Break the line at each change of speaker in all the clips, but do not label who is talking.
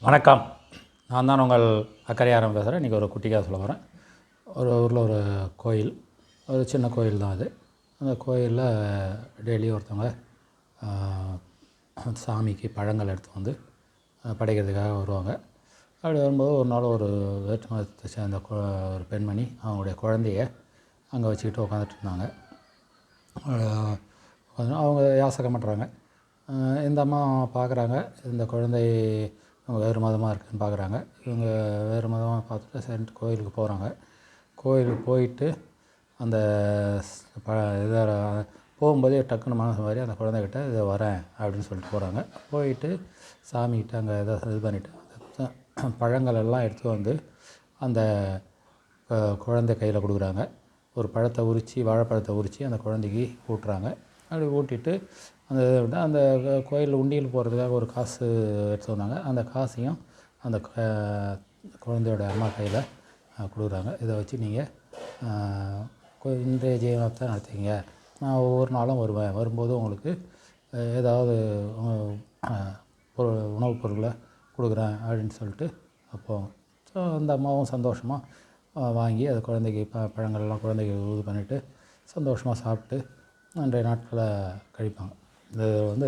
வணக்கம். நான் தான் உங்கள் அக்கறையாரம் பேசுகிறேன். இன்றைக்கி ஒரு குட்டி கதை சொல்ல போகிறேன். ஒரு ஊரில் ஒரு கோயில், ஒரு சின்ன கோயில் தான் அது. அந்த கோயிலில் டெய்லி ஒருத்தவங்க சாமிக்கு பழங்கள் எடுத்து வந்து படைக்கிறதுக்காக வருவாங்க. அப்படி வரும்போது ஒரு நாள் ஒரு வேற்று மதத்தை சேர்ந்த ஒரு பெண்மணி அவங்களுடைய குழந்தைய அங்கே வச்சுக்கிட்டு உட்காந்துட்டு இருந்தாங்க. அவங்க யாசகம் பண்ணுறாங்க. இந்த அம்மா பார்க்குறாங்க, இந்த குழந்தை வேறு மதமாக இருக்குதுன்னு பார்க்குறாங்க. இவங்க வேறு மதமாக பார்த்துட்டு சரின்ட்டு கோயிலுக்கு போகிறாங்க. கோயிலுக்கு போயிட்டு அந்த இதை போகும்போதே டக்குன்னு மனசு மாதிரி அந்த குழந்தைகிட்ட இதை வரேன் அப்படின்னு சொல்லிட்டு போகிறாங்க. போயிட்டு சாமிக்கிட்ட அங்கே இதை இது பண்ணிவிட்டு பழங்கள் எல்லாம் எடுத்து வந்து அந்த குழந்தை கையில் கொடுக்குறாங்க. ஒரு பழத்தை உரித்து, வாழைப்பழத்தை உரித்து அந்த குழந்தைக்கு ஊட்டுறாங்க. அப்படி ஊட்டிட்டு அந்த கோயில் உண்டியல் போடுறதுக்காக ஒரு காசு எடுத்து வந்தாங்க. அந்த காசையும் அந்த குழந்தையோட அம்மா கையில் கொடுக்குறாங்க. இதை வச்சு நீங்கள் இன்றைய ஜீவனத்தை நடத்திங்க. நான் ஒவ்வொரு நாளும் வருவேன், வரும்போது உங்களுக்கு ஏதாவது உணவுப் பொருளை கொடுக்குறேன் அப்படின்னு சொல்லிட்டு அப்போது ஸோ அந்த அம்மாவும் சந்தோஷமாக வாங்கி அது குழந்தைக்கு பழங்கள்லாம் குழந்தைக்கு இது பண்ணிவிட்டு சந்தோஷமாக சாப்பிட்டு அன்றைய நாட்களை கழிப்பாங்க. இது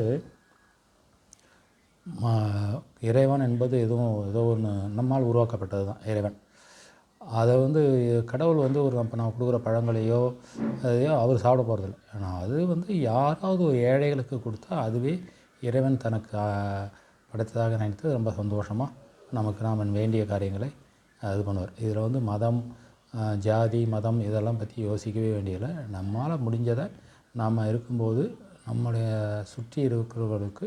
இறைவன் என்பது ஏதோ ஒன்று நம்மால் உருவாக்கப்பட்டது தான் இறைவன். அதை கடவுள் ஒரு நம்ம கொடுக்குற பழங்களையோ அதையோ அவர் சாப்பிட போகிறதில்ல. ஆனால் அது யாராவது ஒரு ஏழைகளுக்கு கொடுத்தா அதுவே இறைவன் தனக்கு படைத்ததாக நினைத்து ரொம்ப சந்தோஷமாக நாம் வேண்டிய காரியங்களை இது பண்ணுவார். இதில் மதம், ஜாதி, மதம் இதெல்லாம் பற்றி யோசிக்கவே வேண்டியதில்லை. நம்மால் முடிஞ்சதை நாம் இருக்கும்போது நம்முடைய சுற்றி இருக்கிறவர்களுக்கு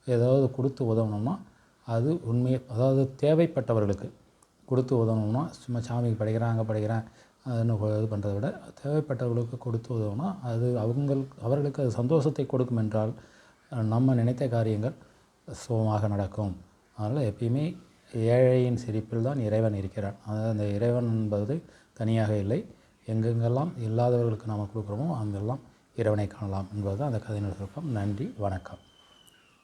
ஏதாவது கொடுத்து உதவணும்னா அது அதாவது தேவைப்பட்டவர்களுக்கு கொடுத்து உதவணும்னா சும்மா சாமிக்கு படிக்கிறேன் அதுன்னு இது பண்ணுறத விட தேவைப்பட்டவர்களுக்கு கொடுத்து உதவுனா அது அவர்களுக்கு அது சந்தோஷத்தை கொடுக்கும் என்றால் நம்ம நினைத்த காரியங்கள் சுகமாக நடக்கும். அதனால் எப்பயுமே ஏழையின் சிரிப்பில் தான் இறைவன் இருக்கிறான். அதாவது அந்த இறைவன் என்பது தனியாக இல்லை. எங்கெங்கெல்லாம் இல்லாதவர்களுக்கு நாம் கொடுக்குறோமோ அங்கெல்லாம் இறைவனை காணலாம் என்பது தான் அந்த கதையினுடைய சுருக்கம். நன்றி, வணக்கம்.